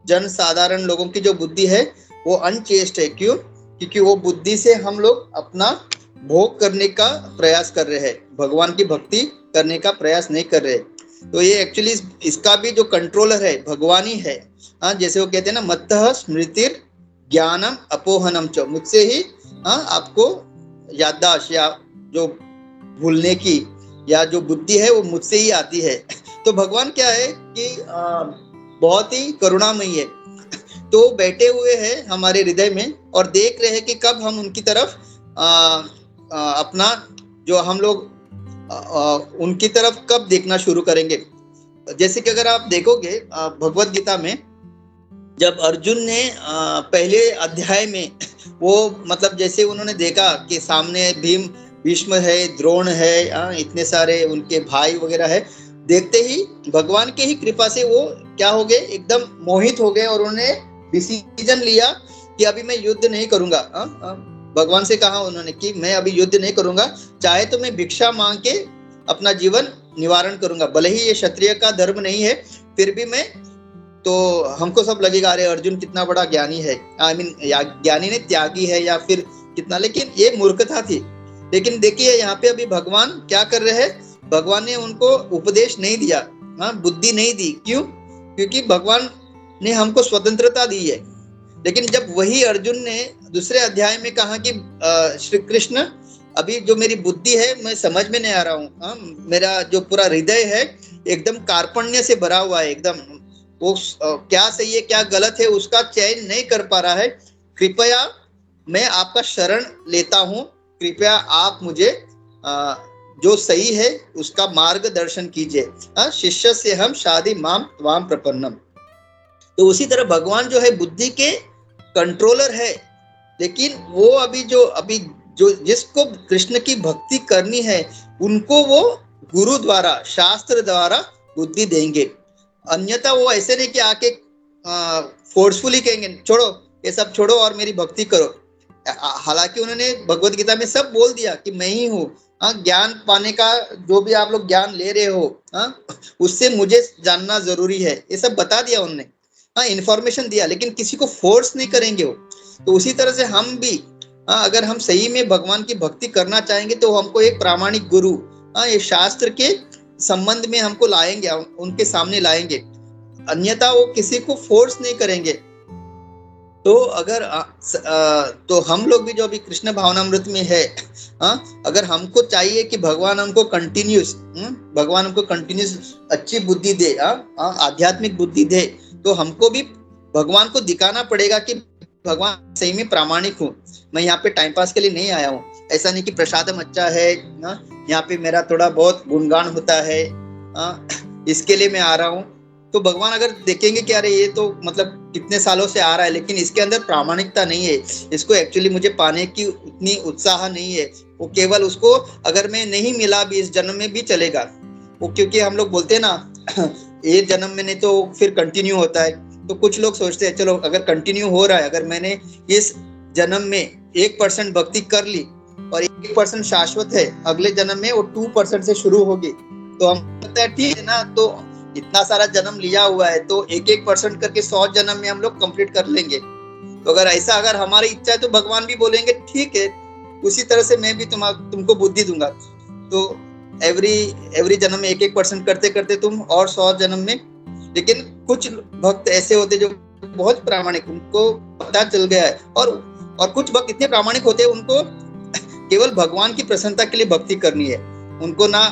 जन साधारण लोगों की जो बुद्धि है वो अनचेस्ट है। क्यों? क्योंकि वो बुद्धि से हम लोग अपना भोग करने का प्रयास कर रहे हैं, भगवान की भक्ति करने का प्रयास नहीं कर रहे। तो ये एक्चुअली इसका भी जो कंट्रोलर है भगवान ही है। जैसे वो कहते हैं ना, मत्तः स्मृतिर ज्ञानम अपोहनम च, मुझसे ही आपको याददाश्त या जो भूलने की या जो बुद्धि है वो मुझसे ही आती है। तो भगवान क्या है कि बहुत ही करुणामयी है। तो बैठे हुए हैं हमारे हृदय में और देख रहे हैं कि कब हम उनकी तरफ अपना जो हम लोग उनकी तरफ कब देखना शुरू करेंगे। जैसे कि अगर आप देखोगे भगवत गीता में, जब अर्जुन ने पहले अध्याय में वो मतलब जैसे उन्होंने देखा कि सामने भीष्म है, द्रोण है, इतने सारे उनके भाई वगैरह है, देखते ही भगवान के ही कृपा से वो क्या हो गए, एकदम मोहित हो गए और उन्होंने डिसीजन लिया कि अभी मैं युद्ध नहीं करूंगा। भगवान से कहा उन्होंने कि मैं अभी युद्ध नहीं करूंगा, चाहे तो मैं भिक्षा मांग के अपना जीवन निवारण करूंगा, भले ही ये क्षत्रिय का धर्म नहीं है, फिर भी मैं, तो हमको सब लगेगा अरे अर्जुन कितना बड़ा ज्ञानी है, ज्ञानी ने त्यागी है या फिर कितना, लेकिन ये मूर्खता थी। लेकिन देखिए यहाँ पे अभी भगवान क्या कर रहे हैं, भगवान ने उनको उपदेश नहीं दिया, बुद्धि नहीं दी। क्यों? क्योंकि भगवान ने हमको स्वतंत्रता दी है। लेकिन जब वही अर्जुन ने दूसरे अध्याय में कहा कि श्री कृष्ण, अभी जो मेरी बुद्धि है मैं समझ में नहीं आ रहा हूँ, मेरा जो पूरा हृदय है एकदम कार्पण्य से भरा हुआ है, एकदम वो क्या सही है क्या गलत है उसका चयन नहीं कर पा रहा है, कृपया मैं आपका शरण लेता हूँ, कृपया आप मुझे जो सही है उसका मार्गदर्शन कीजिए। शिष्य से हम शादी माम त्वाम प्रपन्नम। तो उसी तरह भगवान जो है बुद्धि के कंट्रोलर है, लेकिन वो अभी जो जिसको कृष्ण की भक्ति करनी है उनको वो गुरु द्वारा, शास्त्र द्वारा बुद्धि देंगे। अन्यथा वो ऐसे नहीं कि आके फोर्सफुली कहेंगे छोड़ो ये सब छोड़ो और मेरी भक्ति करो। हालांकि उन्होंने भगवत गीता में सब बोल दिया कि मैं ही हूँ। ज्ञान पाने का जो भी आप लोग ज्ञान ले रहे हो, उससे मुझे जानना जरूरी है, ये सब बता दिया उन्होंने। इंफॉर्मेशन दिया, लेकिन किसी को फोर्स नहीं करेंगे वो। तो उसी तरह से हम भी अगर हम सही में भगवान की भक्ति करना चाहेंगे तो हमको एक प्रामाणिक गुरु ये शास्त्र के संबंध में हमको लाएंगे, उनके सामने लाएंगे, अन्यथा वो किसी को फोर्स नहीं करेंगे। तो अगर तो हम लोग भी जो अभी कृष्ण भावनामृत में है, अगर हमको चाहिए कि भगवान हमको कंटिन्यूस अच्छी बुद्धि दे, आध्यात्मिक बुद्धि दे, तो हमको भी भगवान को दिखाना पड़ेगा कि भगवान सही में प्रामाणिक हूँ। मैं यहाँ पे टाइम पास के लिए नहीं आया हूँ। ऐसा नहीं कि प्रसादम अच्छा है, यहाँ पे मेरा थोड़ा बहुत गुणगान होता है, इसके लिए मैं आ रहा हूँ। तो भगवान अगर देखेंगे कि अरे ये तो मतलब कितने सालों से आ रहा है लेकिन इसके अंदर प्रामाणिकता नहीं है, इसको एक्चुअली मुझे पाने की उतनी उत्साह नहीं है, वो केवल उसको अगर मैं नहीं मिला भी इस जन्म में भी चलेगा वो, क्योंकि हम लोग बोलते हैं ना ये जन्म में नहीं तो फिर कंटिन्यू होता है। तो कुछ लोग सोचते हैं चलो अगर कंटिन्यू हो रहा है, अगर मैंने इस जन्म में 1% भक्ति कर ली और 1% शाश्वत है, अगले जन्म में वो 2% से शुरू होगी, तो हम कहते हैं ठीक है ना, तो इतना सारा जन्म लिया हुआ है तो 1% करके 100 जन्म में हम लोग कंप्लीट कर लेंगे। तो अगर ऐसा अगर हमारी इच्छा है तो भगवान भी बोलेंगे ठीक है, उसी तरह से मैं भी तुमको बुद्धि दूंगा। तो एवरी जन्म में 1% करते करते तुम और 100 जन्म में। लेकिन कुछ भक्त ऐसे होते जो बहुत प्रामाणिक, उनको पता चल गया है, और कुछ भक्त इतने प्रामाणिक होते हैं उनको केवल भगवान की प्रसन्नता के लिए भक्ति करनी है। उनको ना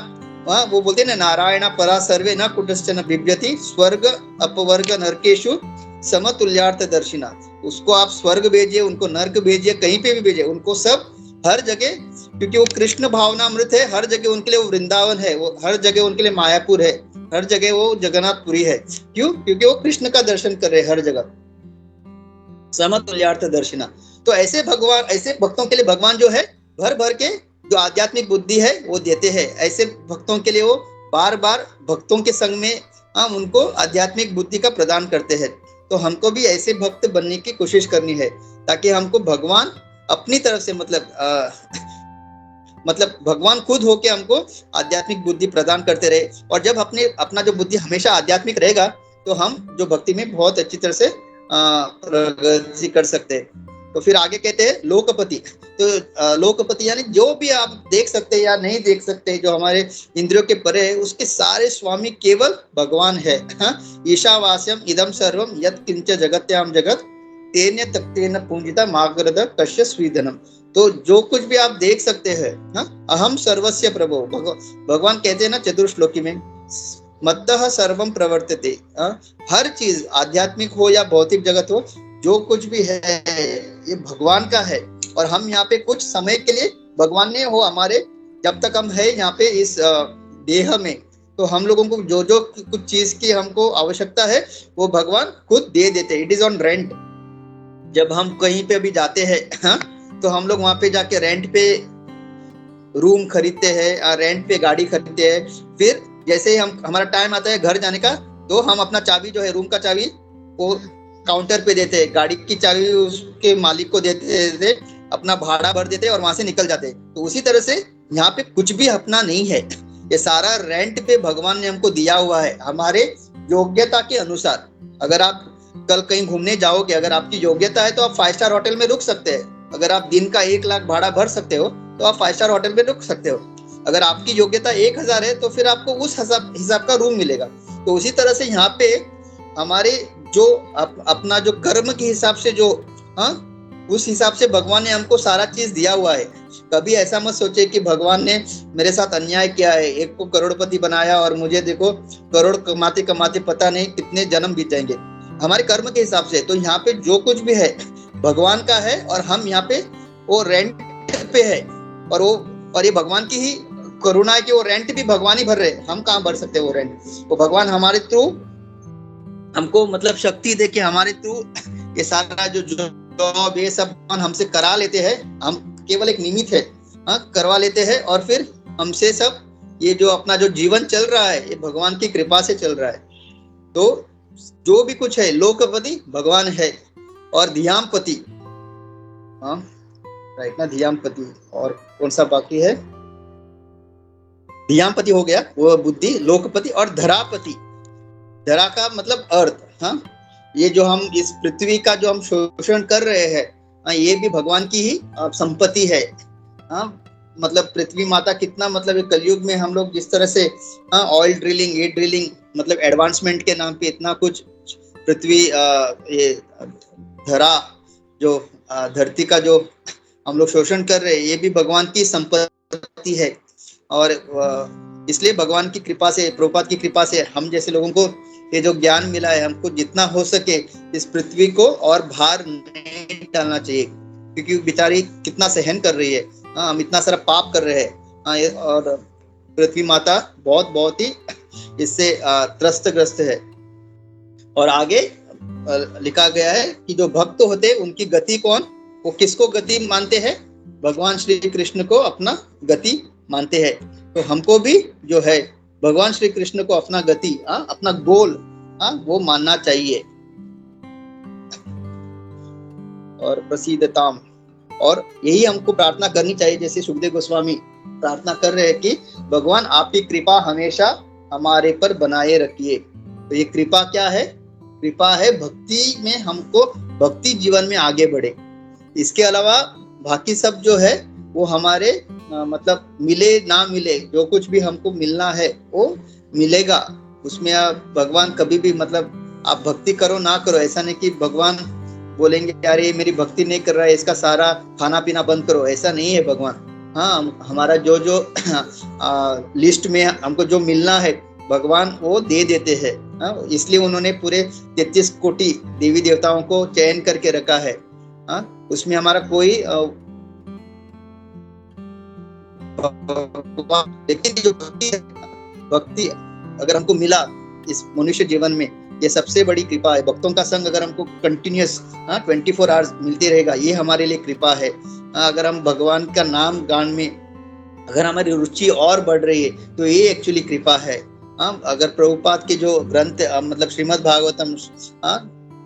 वो बोलते हैं ना, नारायण परा सर्वे न कुटश्चन बिभ्यति स्वर्ग अपवर्ग नरकेशु समतुल्यार्थ दर्शिना। उसको आप स्वर्ग भेजिए, उनको नर्क भेजिए, कहीं पे भी भेजिए, उनको सब हर जगह, क्योंकि वो कृष्ण भावनामृत है, हर जगह उनके लिए वो वृंदावन है, वो हर जगह उनके लिए मायापुर है, हर जगह वो जगन्नाथपुरी है। क्यों? क्योंकि वो कृष्ण का दर्शन कर रहे हर जगह, समतुल्यार्थ दर्शिना। तो ऐसे भगवान, ऐसे भक्तों के लिए भगवान जो है भर भर के जो आध्यात्मिक बुद्धि है वो देते हैं। ऐसे भक्तों के लिए वो बार बार भक्तों के संग में उनको आध्यात्मिक बुद्धि का प्रदान करते हैं। तो हमको भी ऐसे भक्त बनने की कोशिश करनी है ताकि हमको भगवान अपनी तरफ से मतलब भगवान खुद होके हमको आध्यात्मिक बुद्धि प्रदान करते रहे। और जब अपना जो बुद्धि हमेशा आध्यात्मिक रहेगा तो हम जो भक्ति में बहुत अच्छी तरह से प्रगति कर सकते हैं। तो फिर आगे कहते हैं लोकपति। तो लोकपति यानी जो भी आप देख सकते हैं या नहीं देख सकते, जो हमारे इंद्रियों के परे है, उसके सारे स्वामी केवल भगवान है। ईशावास्यम इदम सर्वम यत् किंच जगत्याम जगत तेन तक्तेन पूंजिता माग्रद कश्य स्वीधनम। तो जो कुछ भी आप देख सकते हैं, अहम सर्वस्य प्रभो, भगवान कहते हैं ना चतुर्श्लोकी में, मत्तः सर्वम प्रवर्तते। हर चीज आध्यात्मिक हो या भौतिक जगत हो, जो कुछ भी है ये भगवान का है। और हम यहाँ पे कुछ समय के लिए, भगवान ने हो हमारे, जब तक हम है यहाँ पे इस देह में, तो हम लोगों को जो जो कुछ चीज की हमको आवश्यकता है वो भगवान खुद दे देते हैं। It is on rent. जब हम कहीं पे भी जाते हैं तो हम लोग वहां पे जाके रेंट पे रूम खरीदते हैं, रेंट पे गाड़ी खरीदते हैं। फिर जैसे ही हमारा टाइम आता है घर जाने का, तो हम अपना चाबी जो है, रूम का चाबी, वो काउंटर पे देते हैं, गाड़ी की चाबी उसके मालिक को देते, अपना भाड़ा भर देते और वहां से निकल जाते। तो उसी तरह से यहाँ पे कुछ भी अपना नहीं है, ये सारा रेंट पे भगवान ने हमको दिया हुआ है हमारे योग्यता के अनुसार। अगर आप कल कहीं घूमने जाओगे, अगर आपकी योग्यता है तो आप 5 स्टार होटल में रुक सकते हैं। अगर आप दिन का 1 लाख भाड़ा भर सकते हो तो आप 5 स्टार होटल में रुक सकते हो। अगर आपकी योग्यता 1000 है तो फिर आपको उस हिसाब का रूम मिलेगा। तो उसी तरह से यहाँ पे हमारे जो अपना जो कर्म के हिसाब से जो उस हिसाब से भगवान ने हमको सारा चीज दिया हुआ है। कभी ऐसा मत सोचे कि भगवान ने मेरे साथ अन्याय किया है, एक को करोड़पति बनाया और मुझे देखो करोड़ कमाते कमाते पता नहीं कितने जन्म बीत जाएंगे। हमारे कर्म के हिसाब से। तो यहाँ पे जो कुछ भी है भगवान का है और हम यहाँ पे वो रेंट पे है, और ये भगवान की ही करुणा है कि वो रेंट भी भगवान ही भर रहे। हम कहाँ भर सकते हैं वो रेंट? वो भगवान हमारे थ्रू हमको मतलब शक्ति दे के हमारे थ्रू ये सारा जो जॉब ये सब हमसे करा लेते हैं। हम केवल एक निमित्त है, करवा लेते हैं और फिर हमसे सब ये जो अपना जो जीवन चल रहा है ये भगवान की कृपा से चल रहा है। तो जो भी कुछ है, लोकपति भगवान है, और धियामपति, हाँ राइट ना, धियामपति, और कौन सा बाकी है, धियामपति हो गया वो बुद्धि, लोकपति, और धरापति, धरा का मतलब अर्थ, हाँ ये जो हम इस पृथ्वी का जो हम शोषण कर रहे हैं, हाँ ये भी भगवान की ही संपत्ति है। हाँ मतलब पृथ्वी माता कितना, मतलब कलयुग में हम लोग जिस तरह से ऑयल ड्रिलिंग, ये ड्रिलिंग, मतलब एडवांसमेंट के नाम पे इतना कुछ पृथ्वी ये धरा जो धरती का जो हम लोग शोषण कर रहे हैं, ये भी भगवान की संपत्ति है। और इसलिए भगवान की कृपा से, प्रभुपाद की कृपा से हम जैसे लोगों को ये जो ज्ञान मिला है, हमको जितना हो सके इस पृथ्वी को और भार नहीं डालना चाहिए, क्योंकि बेचारी कितना सहन कर रही है, हम इतना सारा पाप कर रहे हैं, और पृथ्वी माता बहुत ही इससे त्रस्तग्रस्त है। और आगे लिखा गया है कि जो भक्त होते हैं उनकी गति कौन, वो किसको गति मानते हैं, भगवान श्री कृष्ण को अपना गति मानते हैं। तो हमको भी जो है भगवान श्री कृष्ण को अपना गति, अपना गोल, वो मानना चाहिए। और प्रसीदताम, और यही हमको प्रार्थना करनी चाहिए, जैसे सुखदेव गोस्वामी प्रार्थना कर रहे हैं कि भगवान आपकी कृपा हमेशा हमारे पर बनाए रखिए। तो ये कृपा क्या है, कृपा है भक्ति में, हमको भक्ति जीवन में आगे बढ़े। इसके अलावा बाकी सब जो है वो हमारे मतलब मिले ना मिले, जो कुछ भी हमको मिलना है वो मिलेगा, उसमें आप भगवान कभी भी, मतलब आप भक्ति करो ना करो, ऐसा नहीं कि भगवान बोलेंगे अरे मेरी भक्ति नहीं कर रहा है, इसका सारा खाना पीना बंद करो, ऐसा नहीं है भगवान। हाँ हमारा जो लिस्ट में हमको जो मिलना है भगवान वो दे देते हैं। इसलिए उन्होंने पूरे 33 कोटि देवी देवताओं को चयन करके रखा है। उसमें हमारा कोई लेकिन जो भक्ति अगर हमको मिला इस मनुष्य जीवन में, ये सबसे बड़ी कृपा है। भक्तों का संग अगर हमको कंटिन्यूअस 24 आवर्स मिलते रहेगा, ये हमारे लिए कृपा है। अगर हम भगवान का नाम गान में अगर हमारी रुचि और बढ़ रही है तो ये एक्चुअली कृपा है। अगर प्रभुपाद के जो ग्रंथ, मतलब श्रीमद् भागवतम,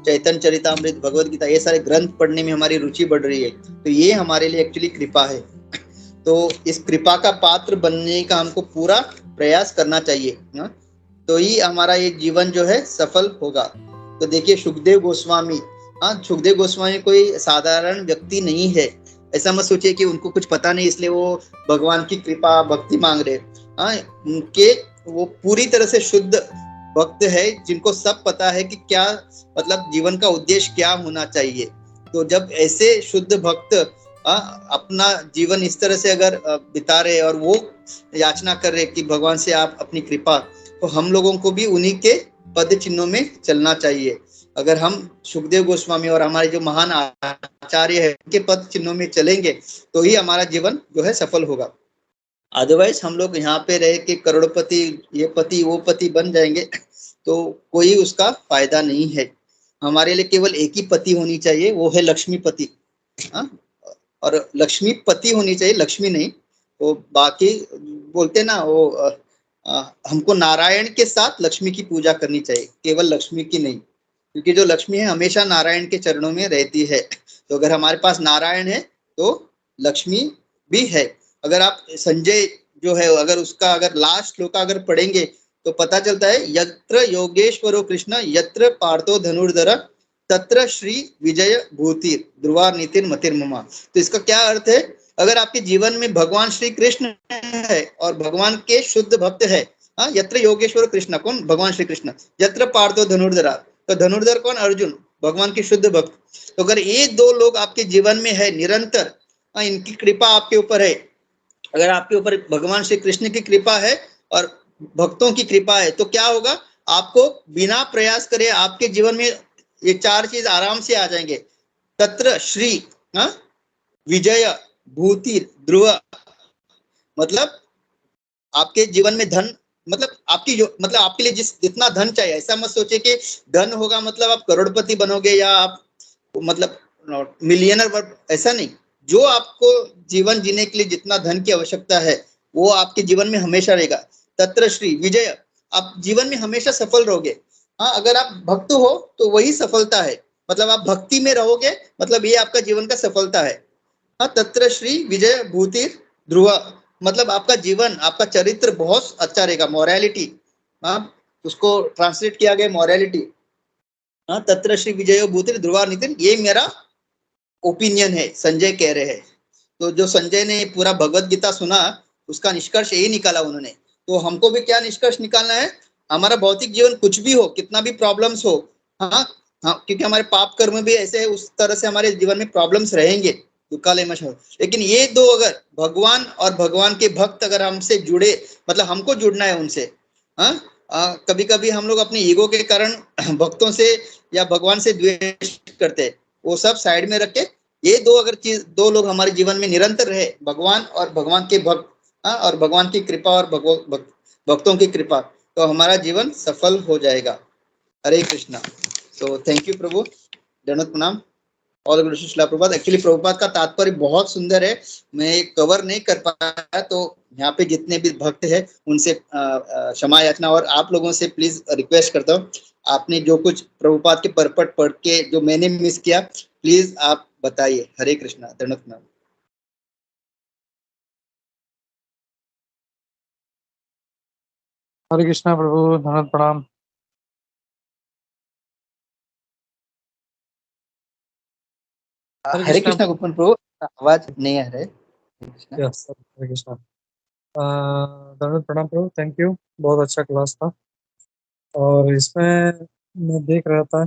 चैतन्य चरितामृत, भगवद गीता, ये सारे ग्रंथ पढ़ने में हमारी रुचि बढ़ रही है, तो ये हमारे लिए एक्चुअली कृपा है। तो इस कृपा का पात्र बनने का हमको पूरा प्रयास करना चाहिए, तो ही हमारा ये जीवन जो है सफल होगा। तो देखिए सुखदेव गोस्वामी, सुखदेव गोस्वामी कोई साधारण व्यक्ति नहीं है। ऐसा मत सोचिए कि उनको कुछ पता नहीं इसलिए वो भगवान की कृपा भक्ति मांग रहे। उनके वो पूरी तरह से शुद्ध भक्त है, जिनको सब पता है कि क्या मतलब जीवन का उद्देश्य क्या होना चाहिए। तो जब ऐसे शुद्ध भक्त अपना जीवन इस तरह से अगर बिता रहे और वो याचना कर रहे कि भगवान से आप अपनी कृपा, तो हम लोगों को भी उन्हीं के पद चिन्हों में चलना चाहिए। अगर हम सुखदेव गोस्वामी और हमारे जो महान आचार्य है उनके पद चिन्हों में चलेंगे तो ही हमारा जीवन जो है सफल होगा। अदरवाइज हम लोग यहाँ पे रह के करोड़पति, ये पति वो पति बन जाएंगे तो कोई उसका फायदा नहीं है। हमारे लिए केवल एक ही पति होनी चाहिए, वो है लक्ष्मीपति। और लक्ष्मीपति होनी चाहिए, लक्ष्मी नहीं। वो बाकी बोलते ना वो हमको नारायण के साथ लक्ष्मी की पूजा करनी चाहिए, केवल लक्ष्मी की नहीं, क्योंकि जो लक्ष्मी है हमेशा नारायण के चरणों में रहती है। तो अगर हमारे पास नारायण है तो लक्ष्मी भी है। अगर आप संजय जो है अगर उसका अगर लास्ट श्लोक अगर पढ़ेंगे तो पता चलता है, यत्र योगेश्वरो कृष्ण यत्र पार्थो धनुर्धर तत्र श्री विजय भूतिर ध्रुवा नीतिर मतिर्ममा। तो इसका क्या अर्थ है, अगर आपके जीवन में भगवान श्री कृष्ण है और भगवान के शुद्ध भक्त है, यत्र योगेश्वर कृष्ण, कौन, भगवान श्री कृष्ण, यत्र पार्थो धनुर्धरा, तो धनुर्धर कौन, अर्जुन, भगवान के शुद्ध भक्त। तो अगर ये दो लोग आपके जीवन में है निरंतर, इनकी कृपा आपके ऊपर है, अगर आपके ऊपर भगवान श्री कृष्ण की कृपा है और भक्तों की कृपा है, तो क्या होगा, आपको बिना प्रयास करे आपके जीवन में ये चार चीज आराम से आ जाएंगे। तत्र श्री विजय भूति ध्रुव, मतलब आपके जीवन में धन, मतलब आपकी मतलब आपके लिए जितना धन चाहिए, ऐसा मत सोचे कि धन होगा मतलब आप करोड़पति बनोगे या आप मतलब मिलियनर, ऐसा नहीं। जो आपको जीवन जीने के लिए जितना धन की आवश्यकता है वो आपके जीवन में हमेशा रहेगा। तत्र श्री विजय, आप जीवन में हमेशा सफल रहोगे। हाँ, अगर आप भक्त हो तो वही सफलता है, मतलब आप भक्ति में रहोगे, मतलब ये आपका जीवन का सफलता है। हाँ, तत्र श्री विजय भूतिर ध्रुव, मतलब आपका जीवन, आपका चरित्र बहुत अच्छा रहेगा, मोरालिटी। हाँ, उसको ट्रांसलेट किया गया मोरालिटी। हाँ, तत्र श्री विजय भूतिर ध्रुवा नितिन, ये मेरा ओपिनियन है, संजय कह रहे हैं। तो जो संजय ने पूरा भगवत गीता सुना, उसका निष्कर्ष यही निकाला उन्होंने। तो हमको भी क्या निष्कर्ष निकालना है, हमारा भौतिक जीवन कुछ भी हो, कितना भी प्रॉब्लम्स हो, हाँ हाँ, क्योंकि हमारे पाप कर्म भी ऐसे है, उस तरह से हमारे जीवन में प्रॉब्लम्स रहेंगे, दुकालय मशहूर। लेकिन ये दो, अगर भगवान और भगवान के भक्त अगर हमसे जुड़े, मतलब हमको जुड़ना है उनसे। हाँ, कभी कभी हम लोग अपने ईगो के कारण भक्तों से या भगवान से द्वेष करते हैं, वो सब साइड में रख के ये दो अगर चीज, दो लोग हमारे जीवन में निरंतर रहे, भगवान और भगवान के भक्त, हाँ, और भगवान की कृपा और भक्तों की कृपा, तो हमारा जीवन सफल हो जाएगा। हरे कृष्णा। सो थैंक यू प्रभु, दंडवत प्रणाम। ऑल गुरु शिला प्रभुपाद। एक्चुअली प्रभुपाद का तात्पर्य बहुत सुंदर है, मैं कवर नहीं कर पाया, तो यहाँ पे जितने भी भक्त हैं उनसे क्षमा याचना, और आप लोगों से प्लीज रिक्वेस्ट करता हूँ, आपने जो कुछ प्रभुपाद के परपट पढ़ के जो मैंने मिस किया, प्लीज आप बताइए। हरे कृष्णा, दंडवत प्रणाम। हरे कृष्णा प्रभु, धन्यवाद प्रणाम। हरे कृष्णा गोपन प्रभु, आवाज नहीं आ रहा है। हरे कृष्णा। यस, हरे कृष्णा। धन्यवाद प्रणाम प्रभु, थैंक यू, बहुत अच्छा क्लास था। और इसमें मैं देख रहा था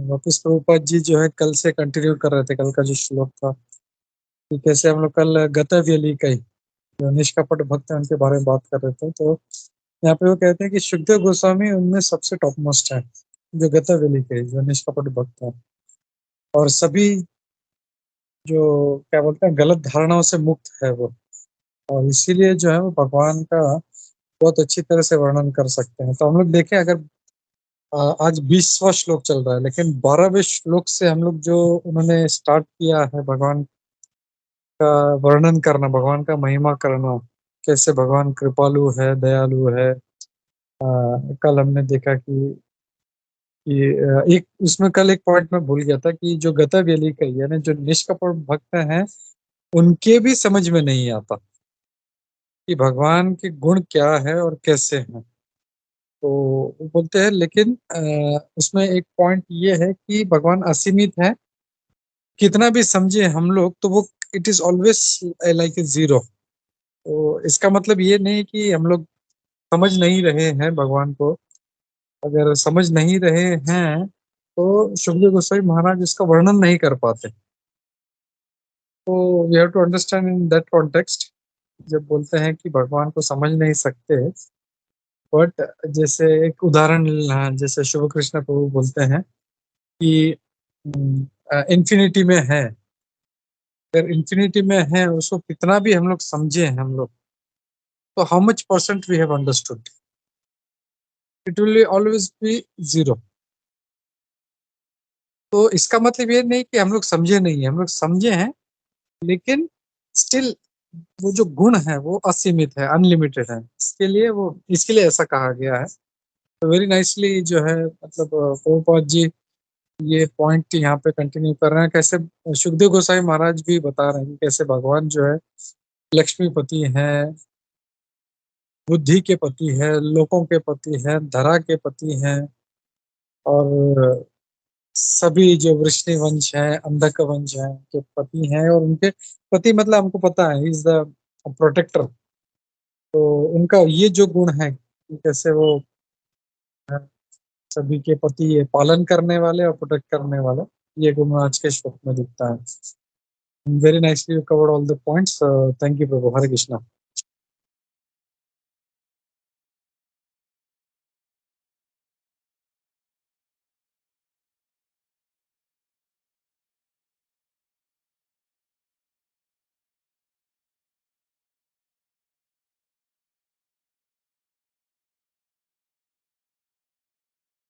वापिस प्रभुपाद जी जो है कल से कंटिन्यू कर रहे थे, कल का जो श्लोक था कि कैसे हम लोग कल गतव्यली का ही जो निष्कपट भक्त है उनके बारे में बात कर रहे थे। तो यहाँ पे वो कहते हैं कि सुखदेव गोस्वामी उनमें सबसे टॉप मोस्ट है, जो गतव्यली के जो निष्कपट भक्त है, और सभी जो क्या बोलते हैं गलत धारणाओं से मुक्त है वो, और इसीलिए जो है वो भगवान का बहुत अच्छी तरह से वर्णन कर सकते हैं। तो हम लोग देखें, अगर आज 20वां श्लोक चल रहा है, लेकिन 12वें श्लोक से हम लोग जो उन्होंने स्टार्ट किया है भगवान का वर्णन करना, भगवान का महिमा करना, कैसे भगवान कृपालु है, दयालु है। कल हमने देखा कि एक उसमें कल एक पॉइंट में भूल गया था कि जो गतव्यली का यानी जो निष्कपट भक्त हैं उनके भी समझ में नहीं आता कि भगवान के गुण क्या है और कैसे हैं। तो वो बोलते हैं, लेकिन उसमें एक पॉइंट ये है कि भगवान असीमित है, कितना भी समझे हम लोग तो वो it is always like a zero. तो इसका मतलब ये नहीं कि हम लोग समझ नहीं रहे हैं भगवान को। अगर समझ नहीं रहे हैं तो सुखदेव गोस्वामी महाराज इसका वर्णन नहीं कर पाते। तो we have to understand in that context, जब बोलते हैं कि भगवान को समझ नहीं सकते। बट जैसे एक उदाहरण, जैसे शुभ कृष्ण प्रभु बोलते हैं कि इंफिनिटी में है, अगर इंफिनिटी में है उसको कितना भी हम लोग समझे हम लोग, तो how much percent we have understood, it will always be zero. तो इसका मतलब ये नहीं कि हम लोग समझे नहीं है, हम लोग समझे हैं, लेकिन स्टिल वो जो गुण है वो असीमित है, अनलिमिटेड है, इसके लिए ऐसा कहा गया है। तो वेरी नाइसली जो है, मतलब प्रभुपाद जी ये पॉइंट यहाँ पे कंटिन्यू कर रहे हैं, कैसे सुखदेव गोसाई महाराज भी बता रहे हैं कि कैसे भगवान जो है लक्ष्मीपति हैं, बुद्धि के पति है, लोकों के पति है, धरा के पति हैं, और सभी जो वृष्णि वंश है, अंधक वंश है के पति हैं, और उनके पति मतलब हमको पता है इज द प्रोटेक्टर। तो उनका ये जो गुण है कि कैसे वो सभी के पति, ये पालन करने वाले और प्रोटेक्ट करने वाले, ये गुण आज के श्लोक में दिखता है। Very nicely you covered all the points, thank you Prabhu. Hare Krishna.